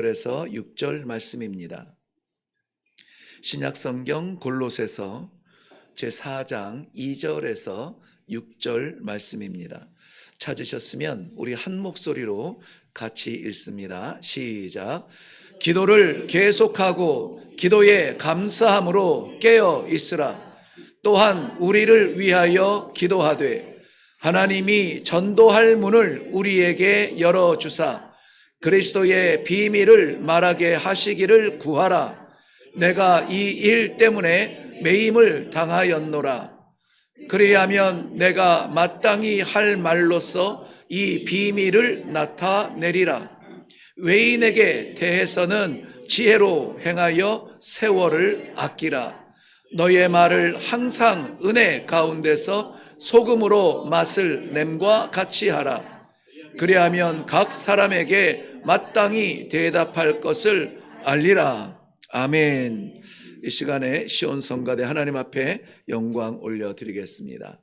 그래서 6절 말씀입니다. 신약성경 골로새서 제4장 2절에서 6절 말씀입니다. 찾으셨으면 우리 한 목소리로 같이 읽습니다. 시작. 기도를 계속하고 기도에 감사함으로 깨어 있으라. 또한 우리를 위하여 기도하되 하나님이 전도할 문을 우리에게 열어주사 그리스도의 비밀을 말하게 하시기를 구하라. 내가 이 일 때문에 매임을 당하였노라. 그리하면 내가 마땅히 할 말로써 이 비밀을 나타내리라. 외인에게 대해서는 지혜로 행하여 세월을 아끼라. 너의 말을 항상 은혜 가운데서 소금으로 맛을 냄과 같이 하라. 그리하면 각 사람에게 마땅히 대답할 것을 알리라. 아멘. 이 시간에 시온 성가대 하나님 앞에 영광 올려드리겠습니다.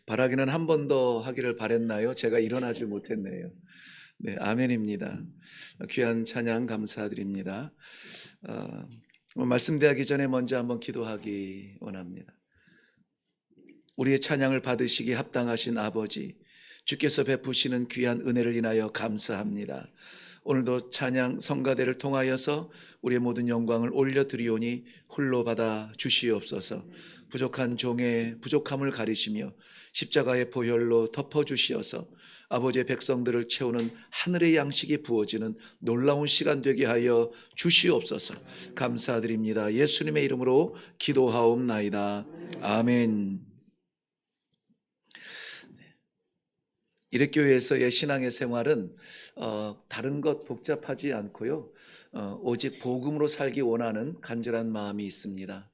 바라기는 한 번 더 하기를 바랬나요? 제가 일어나지 못했네요. 네, 아멘입니다. 귀한 찬양 감사드립니다. 말씀드리기 전에 먼저 한번 기도하기 원합니다. 우리의 찬양을 받으시기 합당하신 아버지, 주께서 베푸시는 귀한 은혜를 인하여 감사합니다. 오늘도 찬양 성가대를 통하여서 우리의 모든 영광을 올려드리오니 홀로 받아 주시옵소서. 부족한 종의 부족함을 가리시며 십자가의 보혈로 덮어주시어서 아버지의 백성들을 채우는 하늘의 양식이 부어지는 놀라운 시간 되게 하여 주시옵소서. 감사드립니다. 예수님의 이름으로 기도하옵나이다. 아멘. 이레교회에서의 신앙의 생활은 다른 것 복잡하지 않고요. 오직 복음으로 살기 원하는 간절한 마음이 있습니다.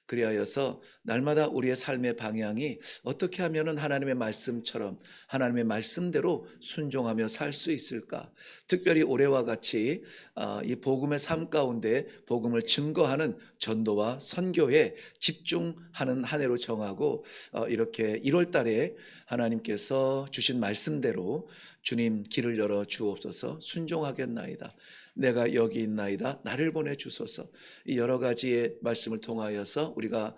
그리하여서 날마다 우리의 삶의 방향이 어떻게 하면 하나님의 말씀처럼 하나님의 말씀대로 순종하며 살 수 있을까? 특별히 올해와 같이 이 복음의 삶 가운데 복음을 증거하는 전도와 선교에 집중하는 한 해로 정하고 이렇게 1월 달에 하나님께서 주신 말씀대로 주님 길을 열어 주옵소서, 순종하겠나이다, 내가 여기 있나이다, 나를 보내주소서, 이 여러 가지의 말씀을 통하여서 우리가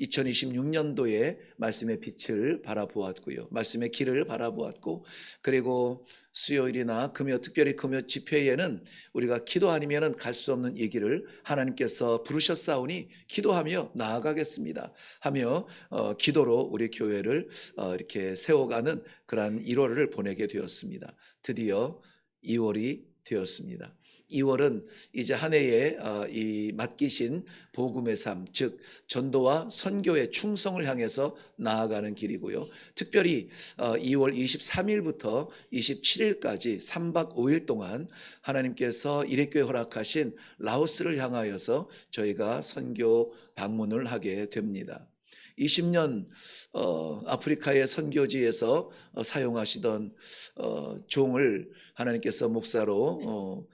2026년도에 말씀의 빛을 바라보았고요, 말씀의 길을 바라보았고, 그리고 수요일이나 금요, 특별히 금요 집회에는 우리가 기도 아니면 갈 수 없는 이 길을 하나님께서 부르셨사오니 기도하며 나아가겠습니다 하며 기도로 우리 교회를 이렇게 세워가는 그러한 1월을 보내게 되었습니다. 드디어 2월이 되었습니다. 2월은 이제 한 해에 이 맡기신 복음의 삶, 즉 전도와 선교의 충성을 향해서 나아가는 길이고요. 특별히 2월 23일부터 27일까지 3박 5일 동안 하나님께서 이레교회 허락하신 라오스를 향하여서 저희가 선교 방문을 하게 됩니다. 20년 아프리카의 선교지에서 사용하시던 종을 하나님께서 목사로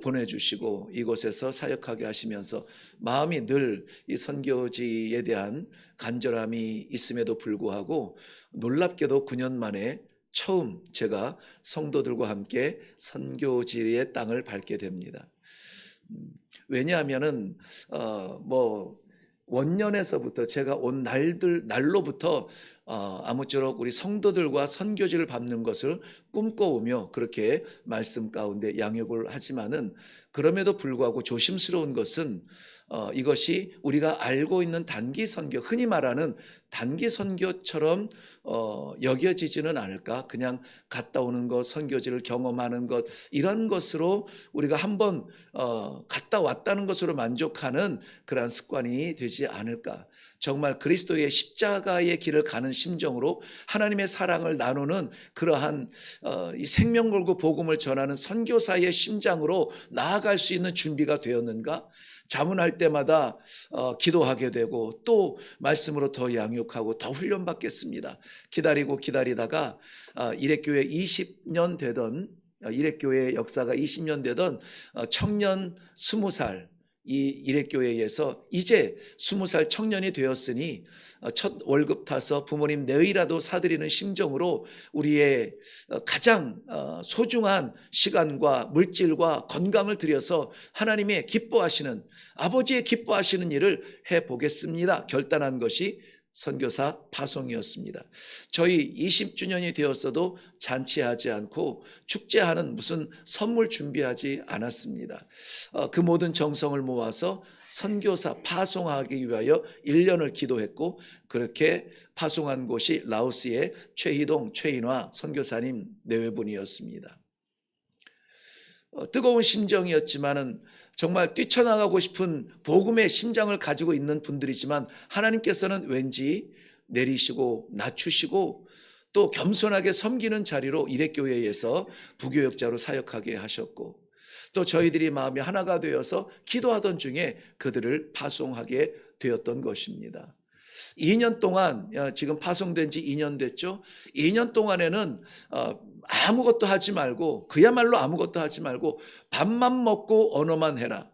보내주시고 이곳에서 사역하게 하시면서 마음이 늘 이 선교지에 대한 간절함이 있음에도 불구하고 놀랍게도 9년 만에 처음 제가 성도들과 함께 선교지의 땅을 밟게 됩니다. 왜냐하면은 원년에서부터 제가 온 날로부터 아무쪼록 우리 성도들과 선교지를 밟는 것을 꿈꿔오며 그렇게 말씀 가운데 양육을 하지만은, 그럼에도 불구하고 조심스러운 것은 이것이 우리가 알고 있는 단기 선교, 흔히 말하는 단기 선교처럼 여겨지지는 않을까? 그냥 갔다 오는 것, 선교지를 경험하는 것, 이런 것으로 우리가 한번 갔다 왔다는 것으로 만족하는 그러한 습관이 되지 않을까? 정말 그리스도의 십자가의 길을 가는 심정으로 하나님의 사랑을 나누는 그러한 이 생명 걸고 복음을 전하는 선교사의 심장으로 나아갈 수 있는 준비가 되었는가? 자문할 때마다 기도하게 되고 또 말씀으로 더 양육하고 더 훈련받겠습니다. 기다리고 기다리다가 이레교회 20년 되던, 이레교회 역사가 20년 되던 청년 20살 이 이레교회에서 이제 20살 청년이 되었으니 첫 월급 타서 부모님 내의라도 사드리는 심정으로 우리의 가장 소중한 시간과 물질과 건강을 들여서 하나님의 기뻐하시는, 아버지의 기뻐하시는 일을 해보겠습니다 결단한 것이 선교사 파송이었습니다. 저희 20주년이 되었어도 잔치하지 않고 축제하는 무슨 선물 준비하지 않았습니다. 그 모든 정성을 모아서 선교사 파송하기 위하여 1년을 기도했고, 그렇게 파송한 곳이 라오스의 최희동, 최인화 선교사님 내외분이었습니다. 뜨거운 심정이었지만은 정말 뛰쳐나가고 싶은 복음의 심장을 가지고 있는 분들이지만 하나님께서는 왠지 내리시고 낮추시고 또 겸손하게 섬기는 자리로 이레교회에서 부교역자로 사역하게 하셨고, 또 저희들이 마음이 하나가 되어서 기도하던 중에 그들을 파송하게 되었던 것입니다. 2년 동안, 지금 파송된 지 2년 됐죠. 2년 동안에는 아무것도 하지 말고, 그야말로 아무것도 하지 말고 밥만 먹고 언어만 해라.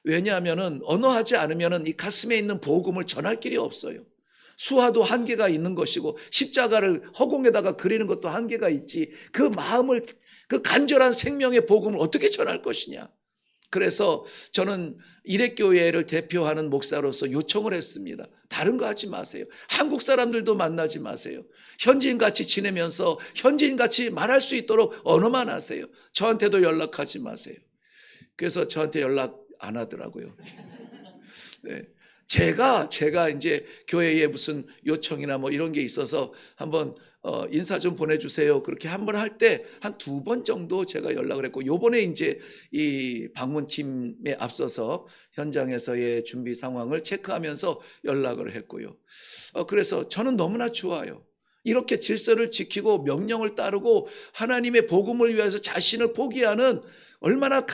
왜냐하면 언어하지 않으면 이 가슴에 있는 복음을 전할 길이 없어요. 수화도 한계가 있는 것이고 십자가를 허공에다가 그리는 것도 한계가 있지, 그 마음을, 그 간절한 생명의 복음을 어떻게 전할 것이냐. 그래서 저는 이레교회를 대표하는 목사로서 요청을 했습니다. 다른 거 하지 마세요. 한국 사람들도 만나지 마세요. 현지인같이 지내면서 현지인같이 말할 수 있도록 언어만 하세요. 저한테도 연락하지 마세요. 그래서 저한테 연락 안 하더라고요. 네. 제가 이제 교회에 무슨 요청이나 뭐 이런 게 있어서 한번 인사 좀 보내주세요. 그렇게 한번 할 때 한 2번 정도 제가 연락을 했고, 요번에 이제 이 방문팀에 앞서서 현장에서의 준비 상황을 체크하면서 연락을 했고요. 그래서 저는 너무나 좋아요. 이렇게 질서를 지키고 명령을 따르고 하나님의 복음을 위해서 자신을 포기하는 얼마나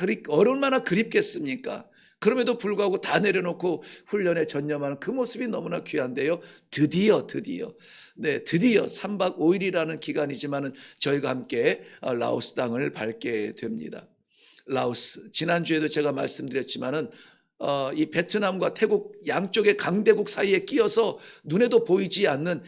그립겠습니까? 그럼에도 불구하고 다 내려놓고 훈련에 전념하는 그 모습이 너무나 귀한데요. 드디어 3박 5일이라는 기간이지만은 저희가 함께 라오스 땅을 밟게 됩니다. 라오스, 지난주에도 제가 말씀드렸지만은 이 베트남과 태국 양쪽의 강대국 사이에 끼어서 눈에도 보이지 않는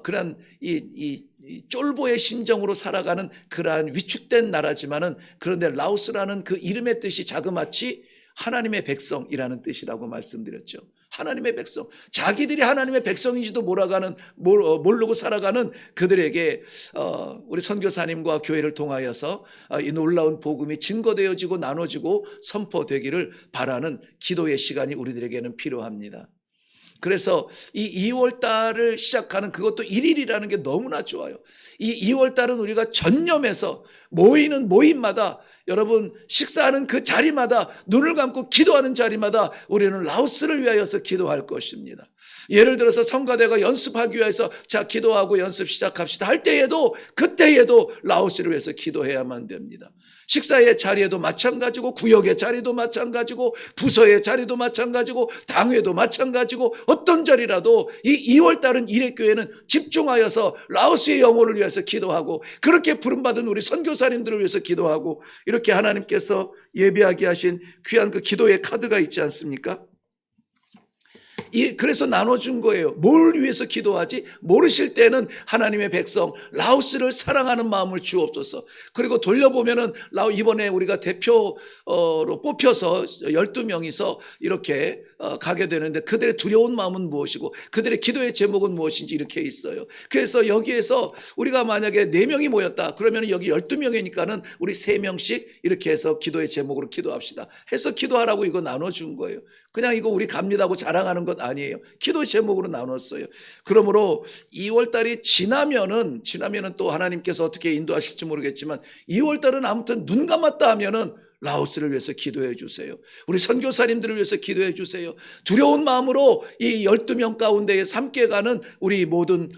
그러한 이 쫄보의 심정으로 살아가는 그러한 위축된 나라지만은, 그런데 라오스라는 그 이름의 뜻이 자그마치 하나님의 백성이라는 뜻이라고 말씀드렸죠. 하나님의 백성, 자기들이 하나님의 백성인지도 모르고 살아가는 그들에게 우리 선교사님과 교회를 통하여서 이 놀라운 복음이 증거되어지고 나눠지고 선포되기를 바라는 기도의 시간이 우리들에게는 필요합니다. 그래서 이 2월 달을 시작하는 그것도 1일이라는 게 너무나 좋아요. 이 2월 달은 우리가 전념해서 모이는 모임마다, 여러분 식사하는 그 자리마다, 눈을 감고 기도하는 자리마다 우리는 라오스를 위하여서 기도할 것입니다. 예를 들어서 성가대가 연습하기 위해서 자 기도하고 연습 시작합시다 할 때에도, 그때에도 라오스를 위해서 기도해야만 됩니다. 식사의 자리에도 마찬가지고, 구역의 자리도 마찬가지고, 부서의 자리도 마찬가지고, 당회도 마찬가지고, 어떤 자리라도 이 2월달은 일회교회는 집중하여서 라오스의 영혼을 위해서 기도하고, 그렇게 부름받은 우리 선교사님들을 위해서 기도하고, 이렇게 하나님께서 예비하게 하신 귀한 그 기도의 카드가 있지 않습니까? 그래서 나눠준 거예요. 뭘 위해서 기도하지? 모르실 때는 하나님의 백성 라오스를 사랑하는 마음을 주옵소서. 그리고 돌려보면은 이번에 우리가 대표로 뽑혀서 12명이서 이렇게 가게 되는데, 그들의 두려운 마음은 무엇이고 그들의 기도의 제목은 무엇인지 이렇게 있어요. 그래서 여기에서 우리가 만약에 4명이 모였다 그러면 여기 12명이니까는 우리 3명씩 이렇게 해서 기도의 제목으로 기도합시다 해서 기도하라고 이거 나눠준 거예요. 그냥 이거 우리 갑니다 하고 자랑하는 것 아니에요. 기도 제목으로 나눴어요. 그러므로 2월달이 지나면은 또 하나님께서 어떻게 인도하실지 모르겠지만, 2월달은 아무튼 눈 감았다 하면은 라오스를 위해서 기도해 주세요. 우리 선교사님들을 위해서 기도해 주세요. 두려운 마음으로 이 12명 가운데에 함께 가는 우리 모든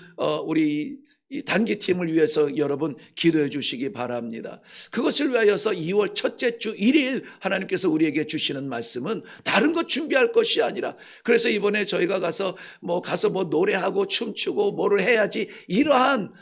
우리 이 단기팀을 위해서 여러분 기도해 주시기 바랍니다. 그것을 위하여서 2월 첫째 주 1일 하나님께서 우리에게 주시는 말씀은 다른 것 준비할 것이 아니라, 그래서 이번에 저희가 가서 노래하고 춤추고 뭐를 해야지, 이러한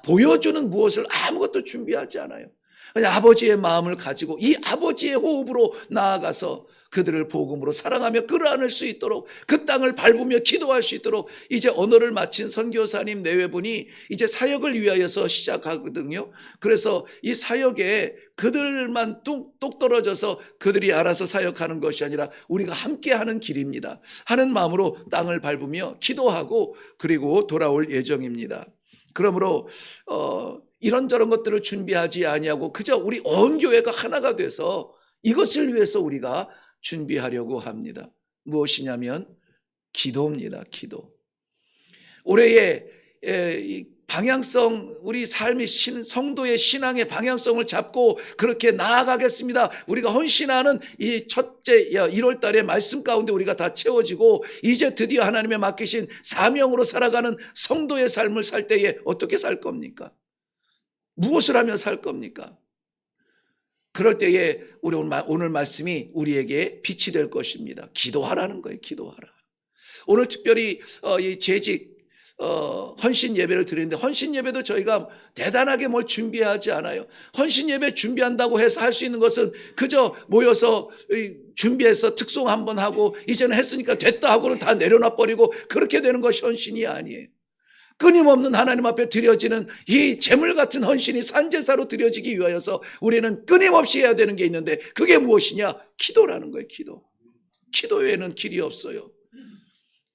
보여주는 무엇을 아무것도 준비하지 않아요. 그냥 아버지의 마음을 가지고 이 아버지의 호흡으로 나아가서 그들을 복음으로 사랑하며 끌어안을 수 있도록, 그 땅을 밟으며 기도할 수 있도록, 이제 언어를 마친 선교사님 내외분이 이제 사역을 위하여서 시작하거든요. 그래서 이 사역에 그들만 똑 떨어져서 그들이 알아서 사역하는 것이 아니라 우리가 함께 하는 길입니다 하는 마음으로 땅을 밟으며 기도하고 그리고 돌아올 예정입니다. 그러므로 이런저런 것들을 준비하지 아니하고 그저 우리 온 교회가 하나가 돼서 이것을 위해서 우리가 준비하려고 합니다. 무엇이냐면 기도입니다. 기도. 올해의 방향성, 우리 삶의 성도의 신앙의 방향성을 잡고 그렇게 나아가겠습니다. 우리가 헌신하는 이 첫째 1월 달의 말씀 가운데 우리가 다 채워지고, 이제 드디어 하나님의 맡기신 사명으로 살아가는 성도의 삶을 살 때에 어떻게 살 겁니까? 무엇을 하며 살 겁니까? 그럴 때에 우리 오늘 말씀이 우리에게 빛이 될 것입니다. 기도하라는 거예요. 기도하라. 오늘 특별히 이 재직 헌신 예배를 드리는데, 헌신 예배도 저희가 대단하게 뭘 준비하지 않아요. 헌신 예배 준비한다고 해서 할 수 있는 것은 그저 모여서 준비해서 특송 한번 하고 이제는 했으니까 됐다 하고는 다 내려놔 버리고 그렇게 되는 것이 헌신이 아니에요. 끊임없는 하나님 앞에 드려지는 이 재물 같은 헌신이 산제사로 드려지기 위하여서 우리는 끊임없이 해야 되는 게 있는데, 그게 무엇이냐? 기도라는 거예요. 기도 외에는 길이 없어요.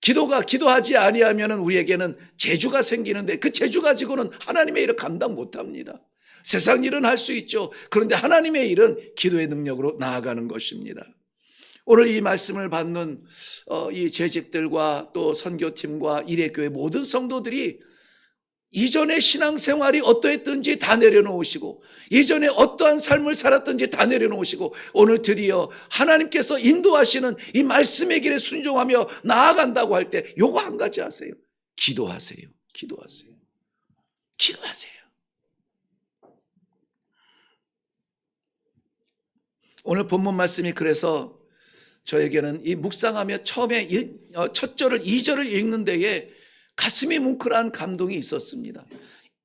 기도하지 아니하면 우리에게는 재주가 생기는데, 그 재주 가지고는 하나님의 일을 감당 못합니다. 세상 일은 할 수 있죠. 그런데 하나님의 일은 기도의 능력으로 나아가는 것입니다. 오늘 이 말씀을 받는 이 재직들과 또 선교팀과 일회교회 모든 성도들이 이전의 신앙생활이 어떠했든지 다 내려놓으시고, 이전에 어떠한 삶을 살았든지 다 내려놓으시고, 오늘 드디어 하나님께서 인도하시는 이 말씀의 길에 순종하며 나아간다고 할 때 요거 한 가지 하세요. 기도하세요. 기도하세요. 기도하세요. 오늘 본문 말씀이 그래서 저에게는 이 묵상하며 처음에 첫 절을 2절을 읽는 데에 가슴이 뭉클한 감동이 있었습니다.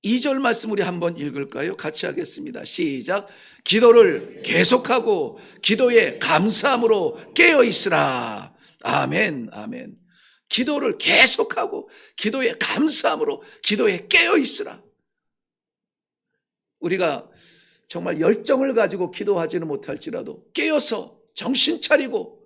2절 말씀 우리 한번 읽을까요? 같이 하겠습니다. 시작. 기도를 계속하고 기도에 감사함으로 깨어 있으라. 아멘, 아멘. 기도를 계속하고 기도에 감사함으로 기도에 깨어 있으라. 우리가 정말 열정을 가지고 기도하지는 못할지라도 깨어서 정신 차리고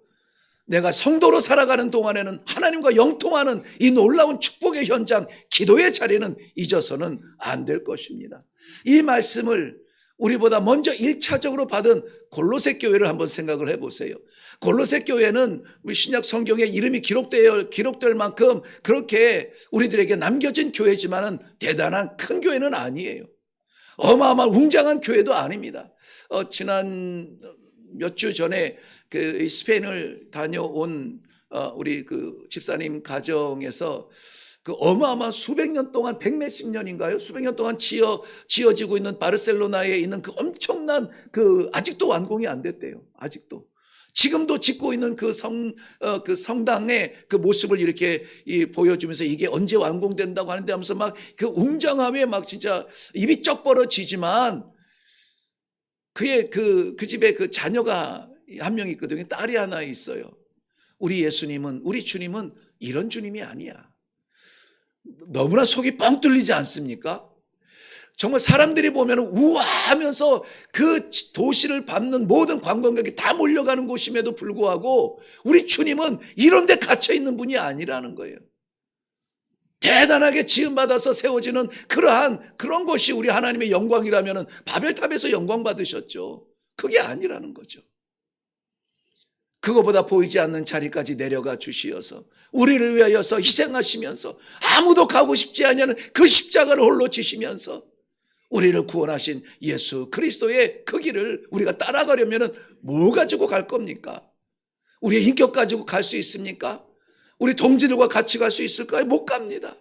내가 성도로 살아가는 동안에는 하나님과 영통하는 이 놀라운 축복의 현장, 기도의 자리는 잊어서는 안 될 것입니다. 이 말씀을 우리보다 먼저 1차적으로 받은 골로새 교회를 한번 생각을 해보세요. 골로새 교회는 우리 신약 성경에 이름이 기록될 만큼 그렇게 우리들에게 남겨진 교회지만은 대단한 큰 교회는 아니에요. 어마어마한 웅장한 교회도 아닙니다. 지난 몇 주 전에 그 스페인을 다녀온 우리 그 집사님 가정에서 그 어마어마한 수백 년 동안 백몇십 년인가요? 수백 년 동안 지어지고 있는 바르셀로나에 있는 그 엄청난 그 아직도 완공이 안 됐대요. 아직도. 지금도 짓고 있는 그 성당의 그 모습을 이렇게 보여주면서 이게 언제 완공된다고 하는데 하면서 막 그 웅장함에 막 진짜 입이 쩍 벌어지지만 그의 그 집에 그 자녀가 한 명 있거든요. 딸이 하나 있어요. 우리 예수님은, 우리 주님은 이런 주님이 아니야. 너무나 속이 뻥 뚫리지 않습니까? 정말 사람들이 보면 우아하면서 그 도시를 밟는 모든 관광객이 다 몰려가는 곳임에도 불구하고 우리 주님은 이런 데 갇혀 있는 분이 아니라는 거예요. 대단하게 지음받아서 세워지는 그런 것이 우리 하나님의 영광이라면 바벨탑에서 영광 받으셨죠. 그게 아니라는 거죠. 그거보다 보이지 않는 자리까지 내려가 주시어서 우리를 위하여서 희생하시면서 아무도 가고 싶지 않냐는 그 십자가를 홀로 지시면서 우리를 구원하신 예수 그리스도의 그 길을 우리가 따라가려면 뭐 가지고 갈 겁니까? 우리의 인격 가지고 갈 수 있습니까? 우리 동지들과 같이 갈 수 있을까요? 못 갑니다.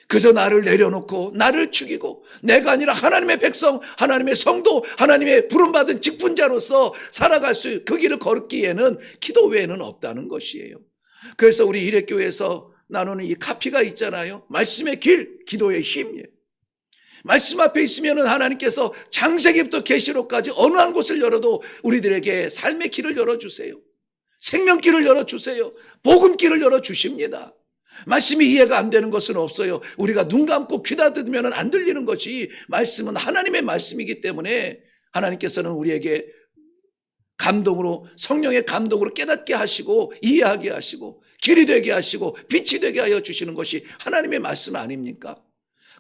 그저 나를 내려놓고 나를 죽이고 내가 아니라 하나님의 백성, 하나님의 성도, 하나님의 부름받은 직분자로서 살아갈 그 길을 걸기에는 기도 외에는 없다는 것이에요. 그래서 우리 일회교회에서 나누는 이 카피가 있잖아요. 말씀의 길, 기도의 힘. 말씀 앞에 있으면 하나님께서 창세기부터 계시록까지 어느 한 곳을 열어도 우리들에게 삶의 길을 열어주세요. 생명길을 열어주세요. 복음길을 열어주십니다. 말씀이 이해가 안 되는 것은 없어요. 우리가 눈 감고 귀 닫으면 안 들리는 것이 말씀은 하나님의 말씀이기 때문에 하나님께서는 우리에게 감동으로, 성령의 감동으로 깨닫게 하시고 이해하게 하시고 길이 되게 하시고 빛이 되게 하여 주시는 것이 하나님의 말씀 아닙니까?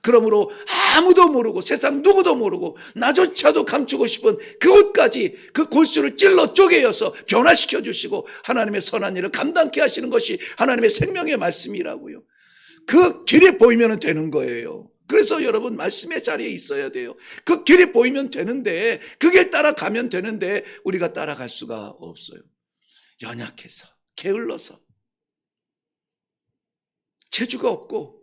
그러므로 아무도 모르고 세상 누구도 모르고 나조차도 감추고 싶은 그곳까지 그 골수를 찔러 쪼개어서 변화시켜 주시고 하나님의 선한 일을 감당케 하시는 것이 하나님의 생명의 말씀이라고요. 그 길이 보이면 되는 거예요. 그래서 여러분 말씀의 자리에 있어야 돼요. 그 길이 보이면 되는데 그 길 따라가면 되는데 우리가 따라갈 수가 없어요. 연약해서 게을러서 재주가 없고.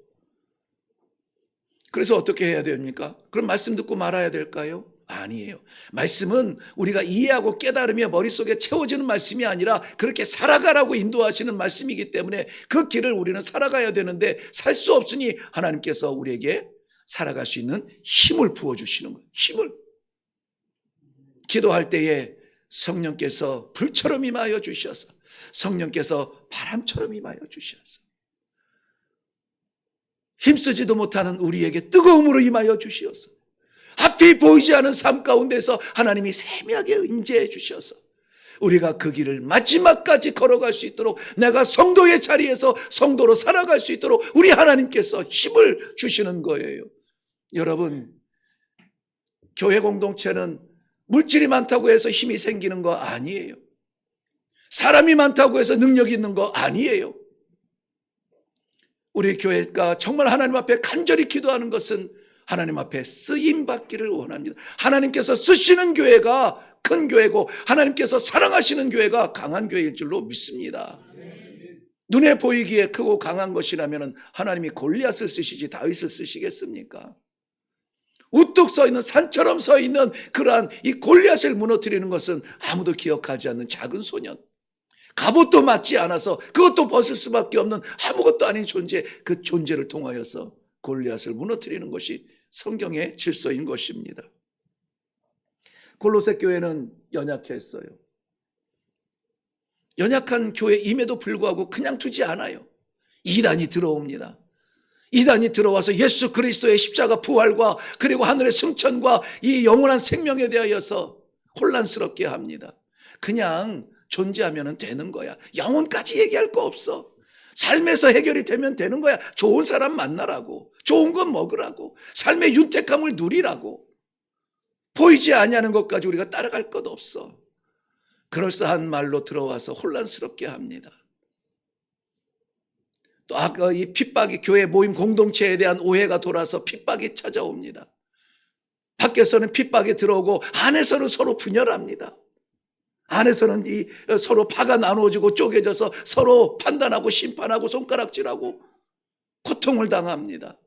그래서 어떻게 해야 됩니까? 그럼 말씀 듣고 말아야 될까요? 아니에요. 말씀은 우리가 이해하고 깨달으며 머릿속에 채워지는 말씀이 아니라 그렇게 살아가라고 인도하시는 말씀이기 때문에 그 길을 우리는 살아가야 되는데 살 수 없으니 하나님께서 우리에게 살아갈 수 있는 힘을 부어주시는 거예요. 힘을. 기도할 때에 성령께서 불처럼 임하여 주셔서 성령께서 바람처럼 임하여 주셔서 힘쓰지도 못하는 우리에게 뜨거움으로 임하여 주시어서 앞이 보이지 않은 삶 가운데서 하나님이 세미하게 임재해 주셔서 우리가 그 길을 마지막까지 걸어갈 수 있도록 내가 성도의 자리에서 성도로 살아갈 수 있도록 우리 하나님께서 힘을 주시는 거예요. 여러분, 교회 공동체는 물질이 많다고 해서 힘이 생기는 거 아니에요. 사람이 많다고 해서 능력이 있는 거 아니에요. 우리 교회가 정말 하나님 앞에 간절히 기도하는 것은 하나님 앞에 쓰임받기를 원합니다. 하나님께서 쓰시는 교회가 큰 교회고 하나님께서 사랑하시는 교회가 강한 교회일 줄로 믿습니다. 눈에 보이기에 크고 강한 것이라면 하나님이 골리앗을 쓰시지 다윗을 쓰시겠습니까? 우뚝 서 있는 산처럼 서 있는 그러한 이 골리앗을 무너뜨리는 것은 아무도 기억하지 않는 작은 소년. 갑옷도 맞지 않아서 그것도 벗을 수밖에 없는 아무것도 아닌 존재, 그 존재를 통하여서 골리앗을 무너뜨리는 것이 성경의 질서인 것입니다. 골로새 교회는 연약했어요. 연약한 교회임에도 불구하고 그냥 두지 않아요. 이단이 들어옵니다. 이단이 들어와서 예수 그리스도의 십자가 부활과 그리고 하늘의 승천과 이 영원한 생명에 대하여서 혼란스럽게 합니다. 그냥 존재하면 되는 거야. 영혼까지 얘기할 거 없어. 삶에서 해결이 되면 되는 거야. 좋은 사람 만나라고, 좋은 건 먹으라고, 삶의 윤택함을 누리라고. 보이지 아니하는 것까지 우리가 따라갈 것 없어. 그럴싸한 말로 들어와서 혼란스럽게 합니다. 또 아까 이 핍박이 교회 모임 공동체에 대한 오해가 돌아서 핍박이 찾아옵니다. 밖에서는 핍박이 들어오고 안에서는 서로 분열합니다. 안에서는 서로 파가 나누어지고 쪼개져서 서로 판단하고 심판하고 손가락질하고 고통을 당합니다.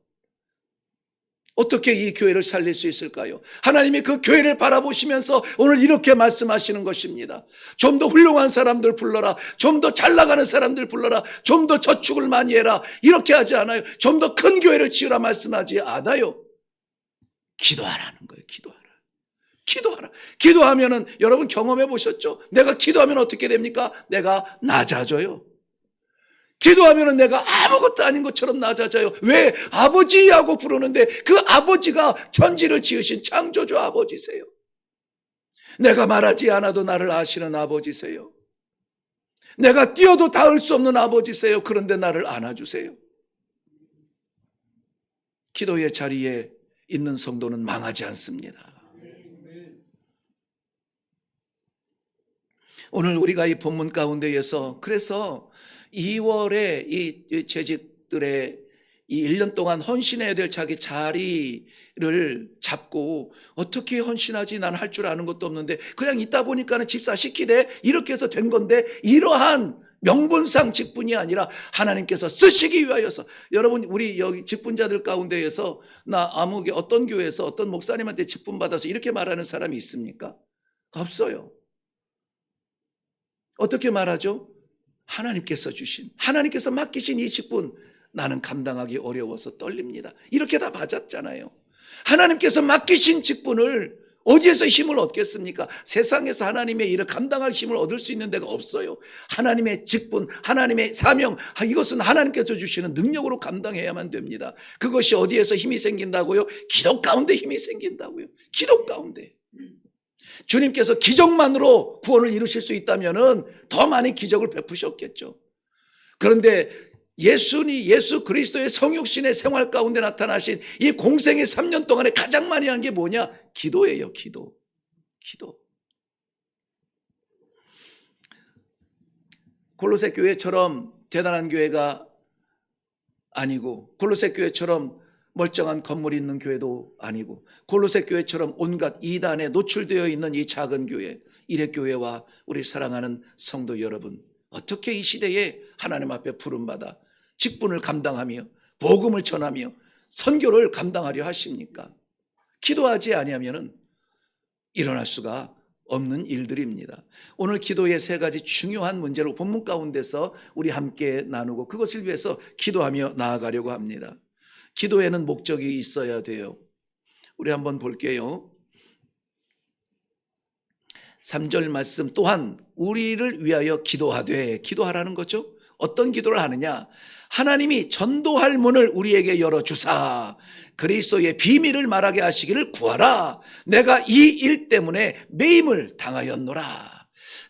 어떻게 이 교회를 살릴 수 있을까요? 하나님이 그 교회를 바라보시면서 오늘 이렇게 말씀하시는 것입니다. 좀 더 훌륭한 사람들 불러라. 좀 더 잘 나가는 사람들 불러라. 좀 더 저축을 많이 해라. 이렇게 하지 않아요. 좀 더 큰 교회를 지으라 말씀하지 않아요. 기도하라는 거예요. 기도하라. 기도하라. 기도하면은 여러분 경험해 보셨죠? 내가 기도하면 어떻게 됩니까? 내가 낮아져요. 기도하면은 내가 아무것도 아닌 것처럼 낮아져요. 왜? 아버지하고 부르는데 그 아버지가 천지를 지으신 창조주 아버지세요. 내가 말하지 않아도 나를 아시는 아버지세요. 내가 뛰어도 닿을 수 없는 아버지세요. 그런데 나를 안아주세요. 기도의 자리에 있는 성도는 망하지 않습니다. 오늘 우리가 이 본문 가운데에서 그래서 2월에 이 재직들의 이 1년 동안 헌신해야 될 자기 자리를 잡고 어떻게 헌신하지? 난 할 줄 아는 것도 없는데 그냥 있다 보니까는 집사 시키되 이렇게 해서 된 건데 이러한 명분상 직분이 아니라 하나님께서 쓰시기 위하여서 여러분 우리 여기 직분자들 가운데에서 나 아무개 어떤 교회에서 어떤 목사님한테 직분 받아서 이렇게 말하는 사람이 있습니까? 없어요. 어떻게 말하죠? 하나님께서 주신, 하나님께서 맡기신 이 직분 나는 감당하기 어려워서 떨립니다. 이렇게 다 맞았잖아요. 하나님께서 맡기신 직분을 어디에서 힘을 얻겠습니까? 세상에서 하나님의 일을 감당할 힘을 얻을 수 있는 데가 없어요. 하나님의 직분, 하나님의 사명, 이것은 하나님께서 주시는 능력으로 감당해야만 됩니다. 그것이 어디에서 힘이 생긴다고요? 기도 가운데 힘이 생긴다고요. 기도 가운데. 주님께서 기적만으로 구원을 이루실 수 있다면 더 많은 기적을 베푸셨겠죠. 그런데 예수 그리스도의 성육신의 생활 가운데 나타나신 이 공생의 3년 동안에 가장 많이 한 게 뭐냐? 기도예요. 기도. 골로새 교회처럼 대단한 교회가 아니고 골로새 교회처럼 멀쩡한 건물이 있는 교회도 아니고 골로새 교회처럼 온갖 이단에 노출되어 있는 이 작은 교회, 일회교회와 우리 사랑하는 성도 여러분, 어떻게 이 시대에 하나님 앞에 부름받아 직분을 감당하며 복음을 전하며 선교를 감당하려 하십니까? 기도하지 아니하면 일어날 수가 없는 일들입니다. 오늘 기도의 3가지 중요한 문제를 본문 가운데서 우리 함께 나누고 그것을 위해서 기도하며 나아가려고 합니다. 기도에는 목적이 있어야 돼요. 우리 한번 볼게요. 3절 말씀 또한 우리를 위하여 기도하라는 거죠. 어떤 기도를 하느냐? 하나님이 전도할 문을 우리에게 열어주사 그리스도의 비밀을 말하게 하시기를 구하라. 내가 이 일 때문에 매임을 당하였노라.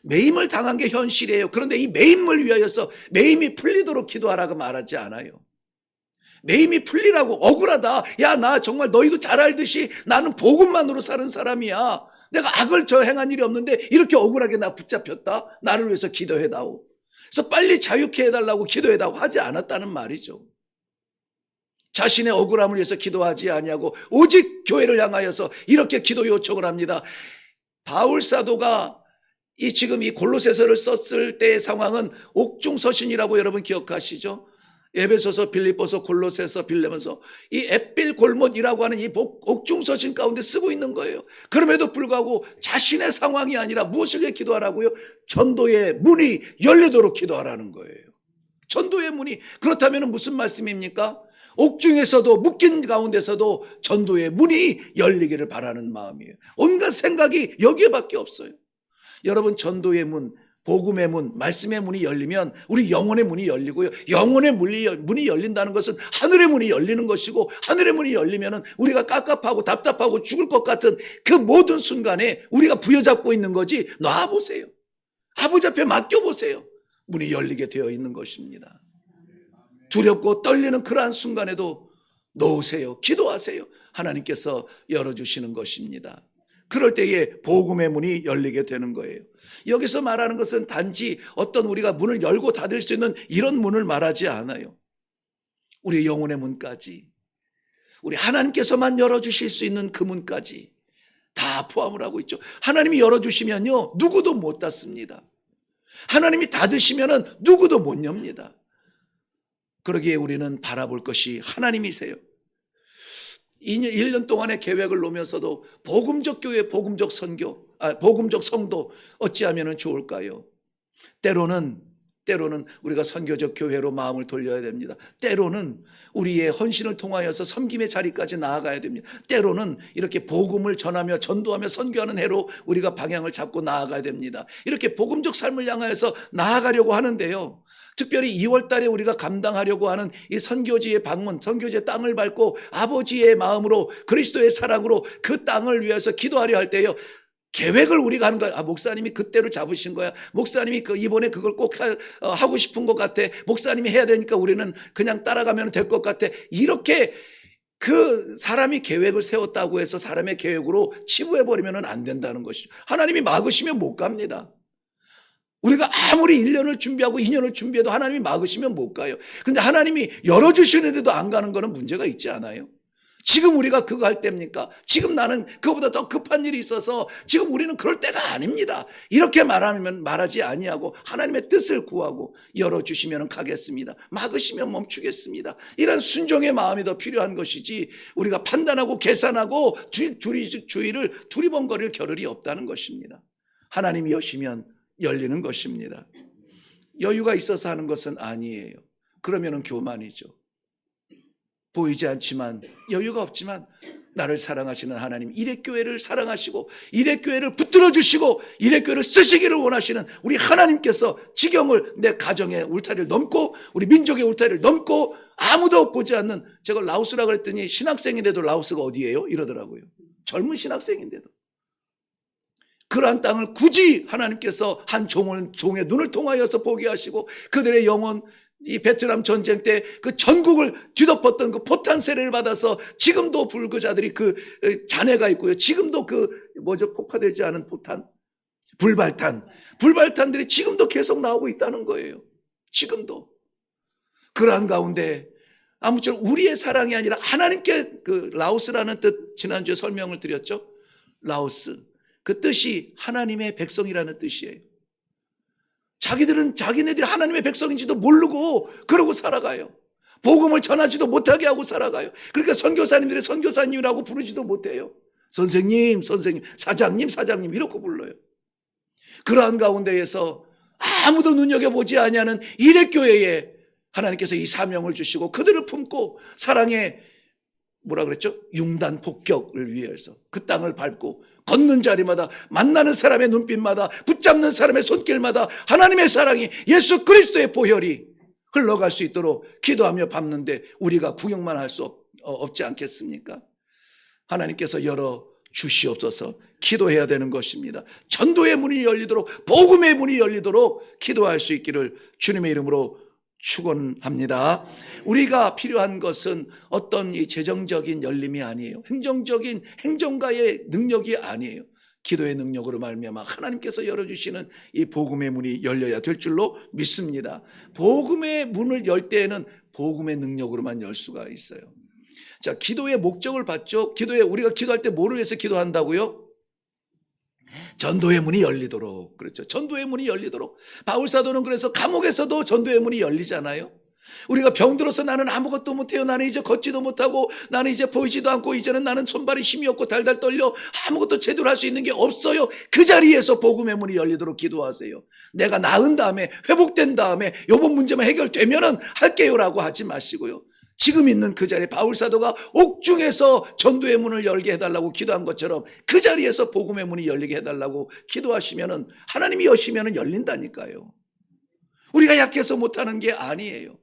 매임을 당한 게 현실이에요. 그런데 이 매임을 위하여서 매임이 풀리도록 기도하라고 말하지 않아요. 매임이 풀리라고. 억울하다. 야, 나 정말 너희도 잘 알듯이 나는 복음만으로 사는 사람이야. 내가 악을 행한 일이 없는데 이렇게 억울하게 나 붙잡혔다. 나를 위해서 기도해다오. 그래서 빨리 자유케 해달라고 기도해다오 하지 않았다는 말이죠. 자신의 억울함을 위해서 기도하지 아니하고 오직 교회를 향하여서 이렇게 기도 요청을 합니다. 바울 사도가 지금 이 골로새서를 썼을 때의 상황은 옥중서신이라고 여러분 기억하시죠? 에베소서, 빌립보서, 골로새서, 빌레몬서 이 앳빌 골못이라고 하는 이 옥중서신 가운데 쓰고 있는 거예요. 그럼에도 불구하고 자신의 상황이 아니라 무엇을 위해 기도하라고요? 전도의 문이 열리도록 기도하라는 거예요. 전도의 문이. 그렇다면 무슨 말씀입니까? 옥중에서도 묶인 가운데서도 전도의 문이 열리기를 바라는 마음이에요. 온갖 생각이 여기에밖에 없어요. 여러분, 전도의 문, 복음의 문, 말씀의 문이 열리면 우리 영혼의 문이 열리고요. 영혼의 문이 열린다는 것은 하늘의 문이 열리는 것이고, 하늘의 문이 열리면 우리가 깝깝하고 답답하고 죽을 것 같은 그 모든 순간에 우리가 부여잡고 있는 거지, 놔보세요. 아버지 앞에 맡겨보세요. 문이 열리게 되어 있는 것입니다. 두렵고 떨리는 그러한 순간에도 놓으세요. 기도하세요. 하나님께서 열어주시는 것입니다. 그럴 때에 복음의 문이 열리게 되는 거예요. 여기서 말하는 것은 단지 어떤 우리가 문을 열고 닫을 수 있는 이런 문을 말하지 않아요. 우리 영혼의 문까지, 우리 하나님께서만 열어주실 수 있는 그 문까지 다 포함을 하고 있죠. 하나님이 열어주시면요, 누구도 못 닫습니다. 하나님이 닫으시면은 누구도 못 엽니다. 그러기에 우리는 바라볼 것이 하나님이세요. 1년 동안의 계획을 놓으면서도 복음적 교회, 복음적 선교, 복음적 성도 어찌하면 좋을까요? 때로는 우리가 선교적 교회로 마음을 돌려야 됩니다. 때로는 우리의 헌신을 통하여서 섬김의 자리까지 나아가야 됩니다. 때로는 이렇게 복음을 전하며 전도하며 선교하는 해로 우리가 방향을 잡고 나아가야 됩니다. 이렇게 복음적 삶을 향하여서 나아가려고 하는데요, 특별히 2월 달에 우리가 감당하려고 하는 이 선교지의 방문, 선교지의 땅을 밟고 아버지의 마음으로, 그리스도의 사랑으로 그 땅을 위해서 기도하려 할 때요, 계획을 우리가 하는 거야. 목사님이 그때를 잡으신 거야. 목사님이 이번에 그걸 꼭 하고 싶은 것 같아. 목사님이 해야 되니까 우리는 그냥 따라가면 될 것 같아. 이렇게 그 사람이 계획을 세웠다고 해서 사람의 계획으로 치부해버리면 안 된다는 것이죠. 하나님이 막으시면 못 갑니다. 우리가 아무리 1년을 준비하고 2년을 준비해도 하나님이 막으시면 못 가요. 근데 하나님이 열어주시는데도 안 가는 거는 문제가 있지 않아요? 지금 우리가 그거 할 때입니까? 지금 나는 그거보다 더 급한 일이 있어서 지금 우리는 그럴 때가 아닙니다. 이렇게 말하지 아니하고 하나님의 뜻을 구하고 열어주시면 가겠습니다. 막으시면 멈추겠습니다. 이런 순종의 마음이 더 필요한 것이지, 우리가 판단하고 계산하고 주의를 두리번거릴 겨를이 없다는 것입니다. 하나님이 여시면 열리는 것입니다. 여유가 있어서 하는 것은 아니에요. 그러면은 교만이죠. 보이지 않지만, 여유가 없지만 나를 사랑하시는 하나님, 이레교회를 사랑하시고 이레교회를 붙들어 주시고 이레교회를 쓰시기를 원하시는 우리 하나님께서 지경을, 내 가정의 울타리를 넘고 우리 민족의 울타리를 넘고 아무도 보지 않는, 제가 라오스라고 그랬더니 신학생인데도 라오스가 어디예요? 이러더라고요. 젊은 신학생인데도. 그러한 땅을 굳이 하나님께서 한 종의 눈을 통하여서 보게 하시고, 그들의 영혼, 이 베트남 전쟁 때 그 전국을 뒤덮었던 그 포탄 세례를 받아서 지금도 불구자들이 그 잔해가 있고요. 지금도 폭파되지 않은 포탄, 불발탄들이 지금도 계속 나오고 있다는 거예요. 지금도. 그러한 가운데 아무쪼록 우리의 사랑이 아니라 하나님께, 그 라오스라는 뜻 지난주에 설명을 드렸죠. 라오스. 그 뜻이 하나님의 백성이라는 뜻이에요. 자기네들이 하나님의 백성인지도 모르고 그러고 살아가요. 복음을 전하지도 못하게 하고 살아가요. 그러니까 선교사님들이 선교사님이라고 부르지도 못해요. 선생님, 사장님 이렇게 불러요. 그러한 가운데에서 아무도 눈여겨보지 아니하는 이레교회에 하나님께서 이 사명을 주시고 그들을 품고 사랑의 융단 폭격을 위해서 그 땅을 밟고 걷는 자리마다, 만나는 사람의 눈빛마다, 붙잡는 사람의 손길마다 하나님의 사랑이, 예수 그리스도의 보혈이 흘러갈 수 있도록 기도하며 밟는데 우리가 구경만 할 수 없지 않겠습니까? 하나님께서 열어 주시옵소서. 기도해야 되는 것입니다. 전도의 문이 열리도록, 복음의 문이 열리도록 기도할 수 있기를 주님의 이름으로 축원합니다. 우리가 필요한 것은 어떤 이 재정적인 열림이 아니에요. 행정적인 행정가의 능력이 아니에요. 기도의 능력으로 말미암아 하나님께서 열어주시는 이 복음의 문이 열려야 될 줄로 믿습니다. 복음의 문을 열 때에는 복음의 능력으로만 열 수가 있어요. 자, 기도의 목적을 봤죠. 우리가 기도할 때 뭐를 위해서 기도한다고요? 전도의 문이 열리도록. 그렇죠. 전도의 문이 열리도록. 바울 사도는 그래서 감옥에서도 전도의 문이 열리잖아요. 우리가 병들어서 나는 아무것도 못해요. 나는 이제 걷지도 못하고 나는 이제 보이지도 않고 이제는 나는 손발이 힘이 없고 달달 떨려 아무것도 제대로 할 수 있는 게 없어요. 그 자리에서 복음의 문이 열리도록 기도하세요. 내가 나은 다음에 회복된 다음에 이번 문제만 해결되면은 할게요라고 하지 마시고요. 지금 있는 그 자리에 바울 사도가 옥중에서 전도의 문을 열게 해달라고 기도한 것처럼 그 자리에서 복음의 문이 열리게 해달라고 기도하시면은 하나님이 여시면은 열린다니까요. 우리가 약해서 못하는 게 아니에요.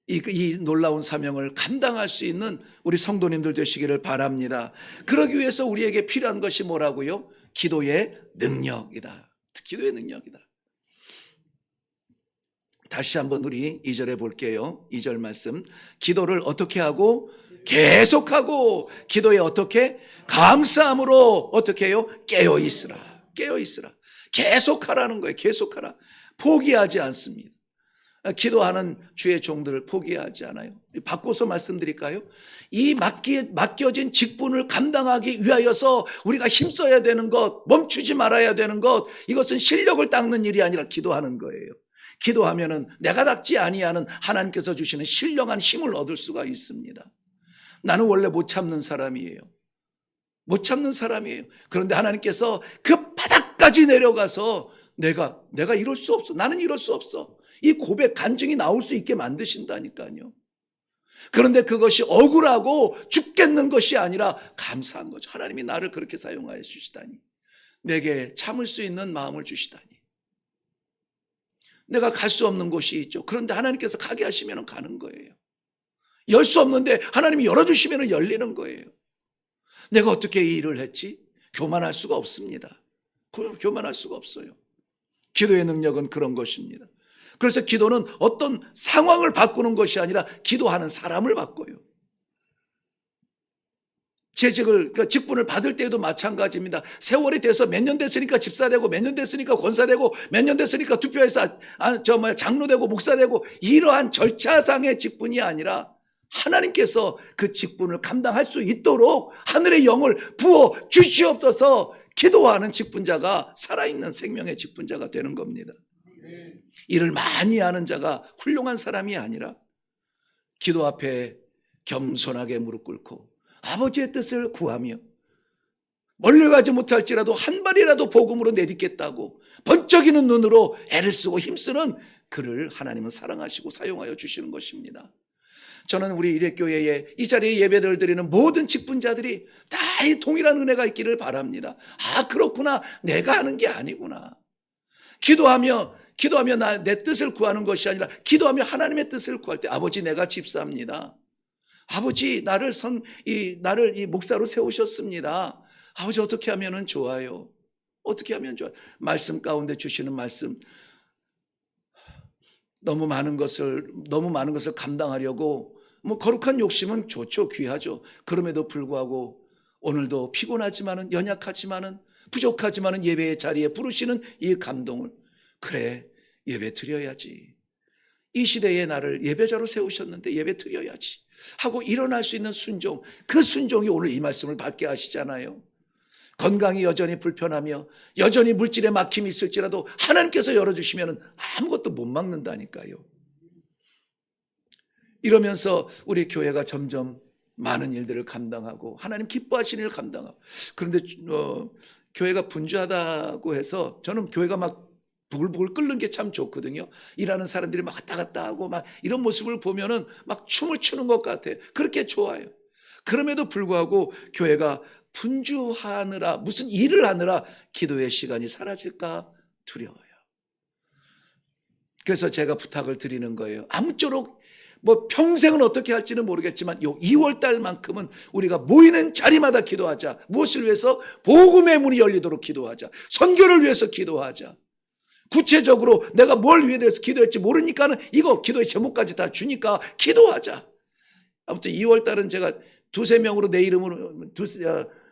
이 놀라운 사명을 감당할 수 있는 우리 성도님들 되시기를 바랍니다. 그러기 위해서 우리에게 필요한 것이 뭐라고요? 기도의 능력이다. 기도의 능력이다. 다시 한번 우리 2절에 볼게요. 2절 말씀. 기도를 어떻게 하고? 계속하고. 기도에 어떻게? 감사함으로 어떻게 해요? 깨어있으라. 깨어있으라. 계속하라는 거예요. 계속하라. 포기하지 않습니다. 기도하는 주의 종들을 포기하지 않아요. 바꿔서 말씀드릴까요? 이 맡겨진 직분을 감당하기 위하여서 우리가 힘써야 되는 것, 멈추지 말아야 되는 것, 이것은 실력을 닦는 일이 아니라 기도하는 거예요. 기도하면은 내가 닦지 아니하는 하나님께서 주시는 신령한 힘을 얻을 수가 있습니다. 나는 원래 못 참는 사람이에요. 못 참는 사람이에요. 그런데 하나님께서 그 바닥까지 내려가서 내가 이럴 수 없어. 나는 이럴 수 없어. 이 고백 간증이 나올 수 있게 만드신다니까요. 그런데 그것이 억울하고 죽겠는 것이 아니라 감사한 거죠. 하나님이 나를 그렇게 사용하여 주시다니. 내게 참을 수 있는 마음을 주시다니. 내가 갈 수 없는 곳이 있죠. 그런데 하나님께서 가게 하시면 가는 거예요. 열 수 없는데 하나님이 열어주시면 열리는 거예요. 내가 어떻게 이 일을 했지? 교만할 수가 없습니다. 교만할 수가 없어요. 기도의 능력은 그런 것입니다. 그래서 기도는 어떤 상황을 바꾸는 것이 아니라 기도하는 사람을 바꿔요. 직분을 받을 때에도 마찬가지입니다. 세월이 돼서 몇 년 됐으니까 집사되고 몇 년 됐으니까 권사되고 몇 년 됐으니까 투표해서 장로되고 목사되고 이러한 절차상의 직분이 아니라 하나님께서 그 직분을 감당할 수 있도록 하늘의 영을 부어 주시옵소서. 기도하는 직분자가 살아있는 생명의 직분자가 되는 겁니다. 일을 많이 하는 자가 훌륭한 사람이 아니라 기도 앞에 겸손하게 무릎 꿇고 아버지의 뜻을 구하며 멀리 가지 못할지라도 한 발이라도 복음으로 내딛겠다고 번쩍이는 눈으로 애를 쓰고 힘쓰는 그를 하나님은 사랑하시고 사용하여 주시는 것입니다. 저는 우리 일회교회에 이 자리에 예배를 드리는 모든 직분자들이 다 이 동일한 은혜가 있기를 바랍니다. 아, 그렇구나. 내가 하는 게 아니구나. 기도하며 내 뜻을 구하는 것이 아니라 기도하며 하나님의 뜻을 구할 때 아버지 내가 집사입니다. 아버지 나를 이 목사로 세우셨습니다. 아버지 어떻게 하면 좋아요? 어떻게 하면 좋아요? 말씀 가운데 주시는 말씀 너무 많은 것을 감당하려고 거룩한 욕심은 좋죠. 귀하죠. 그럼에도 불구하고 오늘도 피곤하지만은 연약하지만은 부족하지만은 예배의 자리에 부르시는 이 감동을 그래 예배 드려야지. 이 시대에 나를 예배자로 세우셨는데 예배 드려야지 하고 일어날 수 있는 순종, 그 순종이 오늘 이 말씀을 받게 하시잖아요. 건강이 여전히 불편하며 여전히 물질에 막힘이 있을지라도 하나님께서 열어주시면 아무것도 못 막는다니까요. 이러면서 우리 교회가 점점 많은 일들을 감당하고 하나님 기뻐하시는 일을 감당하고 그런데 교회가 분주하다고 해서 저는 교회가 막 부글부글 끓는 게 참 좋거든요. 일하는 사람들이 막 왔다 갔다 하고 막 이런 모습을 보면은 막 춤을 추는 것 같아요. 그렇게 좋아요. 그럼에도 불구하고 교회가 분주하느라 무슨 일을 하느라 기도의 시간이 사라질까 두려워요. 그래서 제가 부탁을 드리는 거예요. 아무쪼록 평생은 어떻게 할지는 모르겠지만 요 2월 달만큼은 우리가 모이는 자리마다 기도하자. 무엇을 위해서? 복음의 문이 열리도록 기도하자. 선교를 위해서 기도하자. 구체적으로 내가 뭘 위해서 기도할지 모르니까는 이거 기도의 제목까지 다 주니까 기도하자. 아무튼 2월 달은 제가 두세 명으로 내 이름으로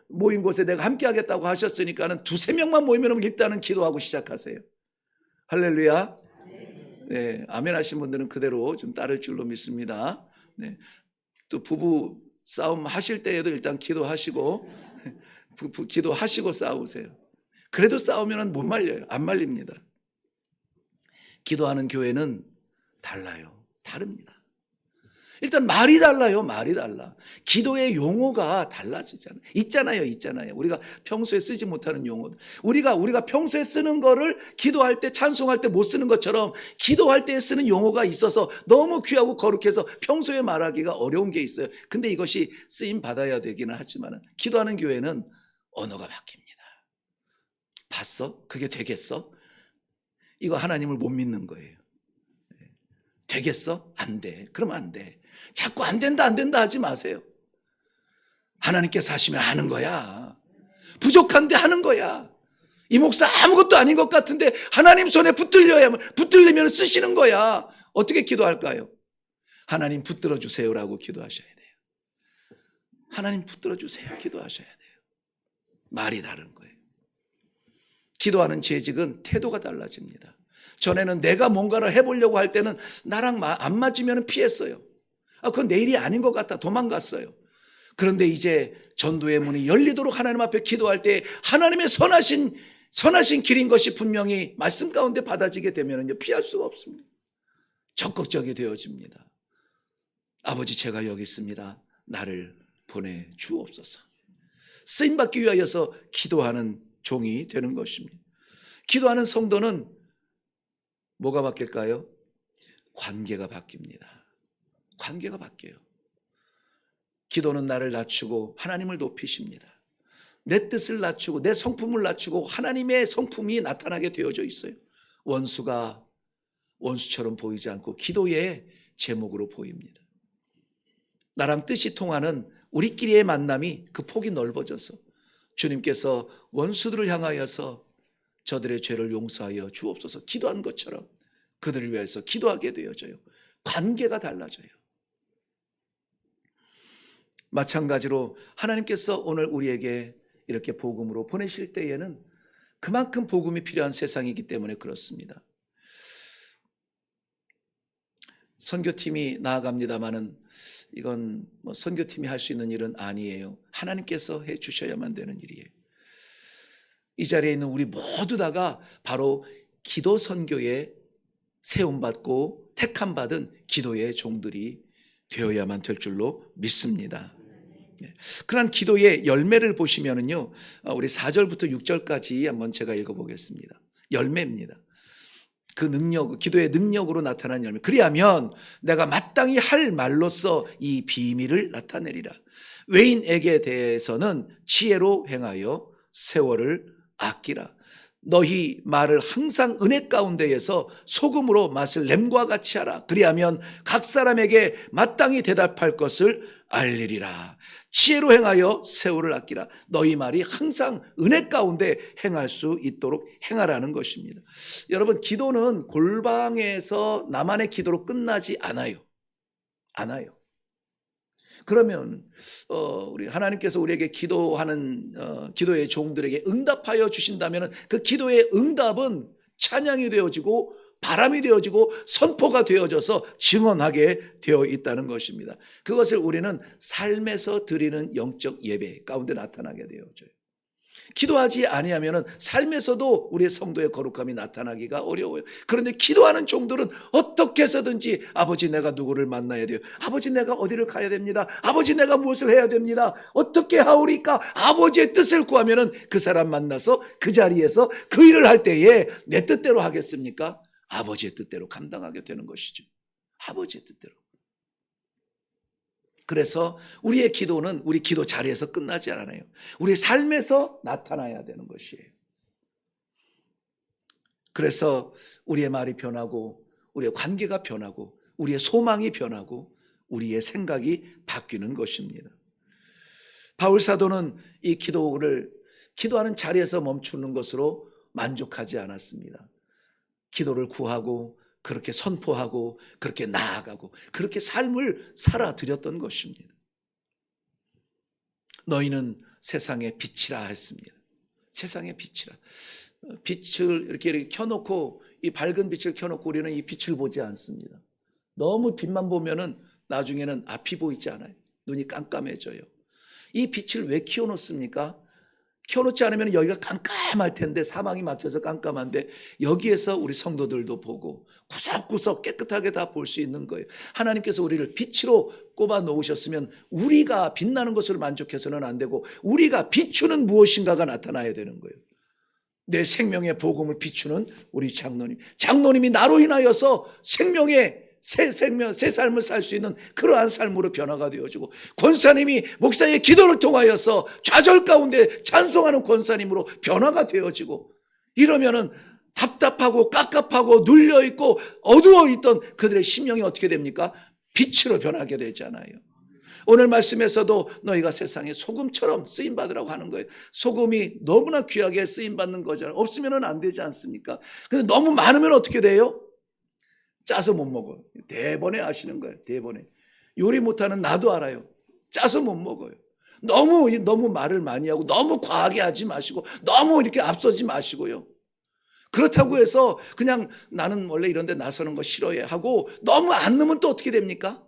모인 곳에 내가 함께 하겠다고 하셨으니까는 두세 명만 모이면 일단은 기도하고 시작하세요. 할렐루야. 네, 아멘 하신 분들은 그대로 좀 따를 줄로 믿습니다. 네, 또 부부 싸움 하실 때에도 일단 기도하시고 기도하시고 싸우세요. 그래도 싸우면 못 말려요. 안 말립니다. 기도하는 교회는 달라요. 다릅니다. 일단 말이 달라요. 말이 달라. 기도의 용어가 달라지잖아요. 있잖아요. 우리가 평소에 쓰지 못하는 용어들. 우리가 평소에 쓰는 거를 기도할 때, 찬송할 때 못 쓰는 것처럼 기도할 때 쓰는 용어가 있어서 너무 귀하고 거룩해서 평소에 말하기가 어려운 게 있어요. 근데 이것이 쓰임 받아야 되기는 하지만 기도하는 교회는 언어가 바뀝니다. 봤어? 그게 되겠어? 이거 하나님을 못 믿는 거예요. 되겠어? 안 돼. 그러면 안 돼. 자꾸 안 된다 하지 마세요. 하나님께서 하시면 하는 거야. 부족한데 하는 거야. 이 목사 아무것도 아닌 것 같은데 하나님 손에 붙들리면 쓰시는 거야. 어떻게 기도할까요? 하나님 붙들어 주세요라고 기도하셔야 돼요. 하나님 붙들어 주세요. 기도하셔야 돼요. 말이 다른 거예요. 기도하는 재직은 태도가 달라집니다. 전에는 내가 뭔가를 해보려고 할 때는 나랑 안 맞으면 피했어요. 그건 내 일이 아닌 것 같다. 도망갔어요. 그런데 이제 전도의 문이 열리도록 하나님 앞에 기도할 때 하나님의 선하신 길인 것이 분명히 말씀 가운데 받아지게 되면 피할 수가 없습니다. 적극적이 되어집니다. 아버지, 제가 여기 있습니다. 나를 보내주옵소서. 쓰임받기 위하여서 기도하는 종이 되는 것입니다. 기도하는 성도는 뭐가 바뀔까요? 관계가 바뀝니다. 관계가 바뀌어요. 기도는 나를 낮추고 하나님을 높이십니다. 내 뜻을 낮추고 내 성품을 낮추고 하나님의 성품이 나타나게 되어져 있어요. 원수가 원수처럼 보이지 않고 기도의 제목으로 보입니다. 나랑 뜻이 통하는 우리끼리의 만남이 그 폭이 넓어져서 주님께서 원수들을 향하여서 저들의 죄를 용서하여 주옵소서 기도한 것처럼 그들을 위해서 기도하게 되어져요. 관계가 달라져요. 마찬가지로 하나님께서 오늘 우리에게 이렇게 복음으로 보내실 때에는 그만큼 복음이 필요한 세상이기 때문에 그렇습니다. 선교팀이 나아갑니다마는 이건 선교팀이 할 수 있는 일은 아니에요. 하나님께서 해 주셔야만 되는 일이에요. 이 자리에 있는 우리 모두 다가 바로 기도 선교에 세움받고 택함받은 기도의 종들이 되어야만 될 줄로 믿습니다. 그런 기도의 열매를 보시면은요, 우리 4절부터 6절까지 한번 제가 읽어보겠습니다. 열매입니다. 그 능력, 기도의 능력으로 나타난 열매. 그리하면 내가 마땅히 할 말로써 이 비밀을 나타내리라. 외인에게 대해서는 지혜로 행하여 세월을 아끼라. 너희 말을 항상 은혜 가운데에서 소금으로 맛을 램과 같이 하라. 그리하면 각 사람에게 마땅히 대답할 것을 알리리라. 지혜로 행하여 세월을 아끼라. 너희 말이 항상 은혜 가운데 행할 수 있도록 행하라는 것입니다. 여러분, 기도는 골방에서 나만의 기도로 끝나지 않아요. 그러면 우리 하나님께서 우리에게 기도하는 기도의 종들에게 응답하여 주신다면 그 기도의 응답은 찬양이 되어지고 바람이 되어지고 선포가 되어져서 증언하게 되어 있다는 것입니다. 그것을 우리는 삶에서 드리는 영적 예배 가운데 나타나게 되어져요. 기도하지 아니하면 삶에서도 우리의 성도의 거룩함이 나타나기가 어려워요. 그런데 기도하는 종들은 어떻게 해서든지 아버지, 내가 누구를 만나야 돼요. 아버지, 내가 어디를 가야 됩니다. 아버지, 내가 무엇을 해야 됩니다. 어떻게 하오리까? 아버지의 뜻을 구하면 그 사람 만나서 그 자리에서 그 일을 할 때에 내 뜻대로 하겠습니까? 아버지의 뜻대로 감당하게 되는 것이죠. 아버지의 뜻대로. 그래서 우리의 기도는 우리 기도 자리에서 끝나지 않아요. 우리 삶에서 나타나야 되는 것이에요. 그래서 우리의 말이 변하고 우리의 관계가 변하고 우리의 소망이 변하고 우리의 생각이 바뀌는 것입니다. 바울 사도는 이 기도하는 자리에서 멈추는 것으로 만족하지 않았습니다. 기도를 구하고 그렇게 선포하고 그렇게 나아가고 그렇게 삶을 살아드렸던 것입니다. 너희는 세상의 빛이라 했습니다. 세상의 빛이라. 빛을 이렇게 켜놓고 이 밝은 빛을 켜놓고 우리는 이 빛을 보지 않습니다. 너무 빛만 보면은 나중에는 앞이 보이지 않아요. 눈이 깜깜해져요. 이 빛을 왜 키워놓습니까? 켜놓지 않으면 여기가 깜깜할 텐데, 사방이 막혀서 깜깜한데 여기에서 우리 성도들도 보고 구석구석 깨끗하게 다 볼 수 있는 거예요. 하나님께서 우리를 빛으로 꼽아 놓으셨으면 우리가 빛나는 것으로 만족해서는 안 되고 우리가 비추는 무엇인가가 나타나야 되는 거예요. 내 생명의 복음을 비추는 우리 장로님이 나로 인하여서 새 삶을 살 수 있는 그러한 삶으로 변화가 되어지고, 권사님이 목사의 기도를 통하여서 좌절 가운데 찬송하는 권사님으로 변화가 되어지고, 이러면은 답답하고 깝깝하고 눌려있고 어두워있던 그들의 심령이 어떻게 됩니까? 빛으로 변하게 되잖아요. 오늘 말씀에서도 너희가 세상에 소금처럼 쓰임받으라고 하는 거예요. 소금이 너무나 귀하게 쓰임받는 거잖아요. 없으면 안 되지 않습니까? 근데 너무 많으면 어떻게 돼요? 짜서 못 먹어요. 대번에 아시는 거예요. 대번에. 요리 못하는 나도 알아요. 짜서 못 먹어요. 너무 말을 많이 하고 너무 과하게 하지 마시고 너무 이렇게 앞서지 마시고요. 그렇다고 해서 그냥 나는 원래 이런 데 나서는 거 싫어해 하고 너무 안 넣으면 또 어떻게 됩니까?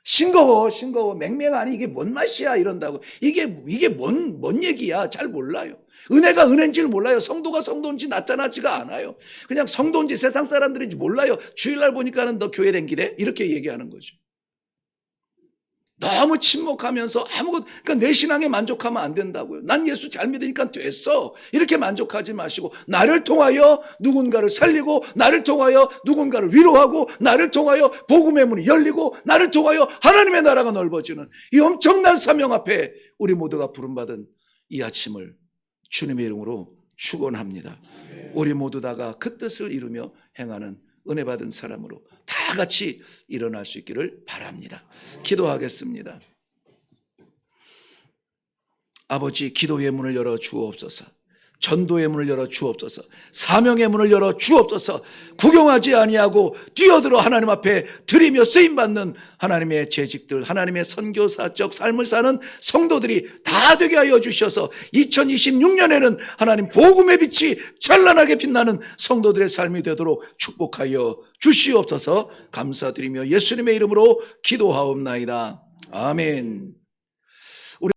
싱거워 맹맹하니 이게 뭔 맛이야 이런다고. 이게 뭔 얘기야. 잘 몰라요. 은혜가 은혜인지를 몰라요. 성도가 성도인지 나타나지가 않아요. 그냥 성도인지 세상 사람들인지 몰라요. 주일날 보니까는 너 교회 댕기래? 이렇게 얘기하는 거죠. 너무 침묵하면서 그러니까 내 신앙에 만족하면 안 된다고요. 난 예수 잘 믿으니까 됐어. 이렇게 만족하지 마시고 나를 통하여 누군가를 살리고, 나를 통하여 누군가를 위로하고, 나를 통하여 복음의 문이 열리고, 나를 통하여 하나님의 나라가 넓어지는 이 엄청난 사명 앞에 우리 모두가 부름받은 이 아침을 주님의 이름으로 축원합니다. 우리 모두 다가 그 뜻을 이루며 행하는 은혜 받은 사람으로 다 같이 일어날 수 있기를 바랍니다. 기도하겠습니다. 아버지, 기도의 문을 열어 주옵소서. 전도의 문을 열어 주옵소서. 사명의 문을 열어 주옵소서. 구경하지 아니하고 뛰어들어 하나님 앞에 드리며 쓰임받는 하나님의 재직들, 하나님의 선교사적 삶을 사는 성도들이 다 되게 하여 주셔서 2026년에는 하나님 복음의 빛이 찬란하게 빛나는 성도들의 삶이 되도록 축복하여 주시옵소서. 감사드리며 예수님의 이름으로 기도하옵나이다. 아멘.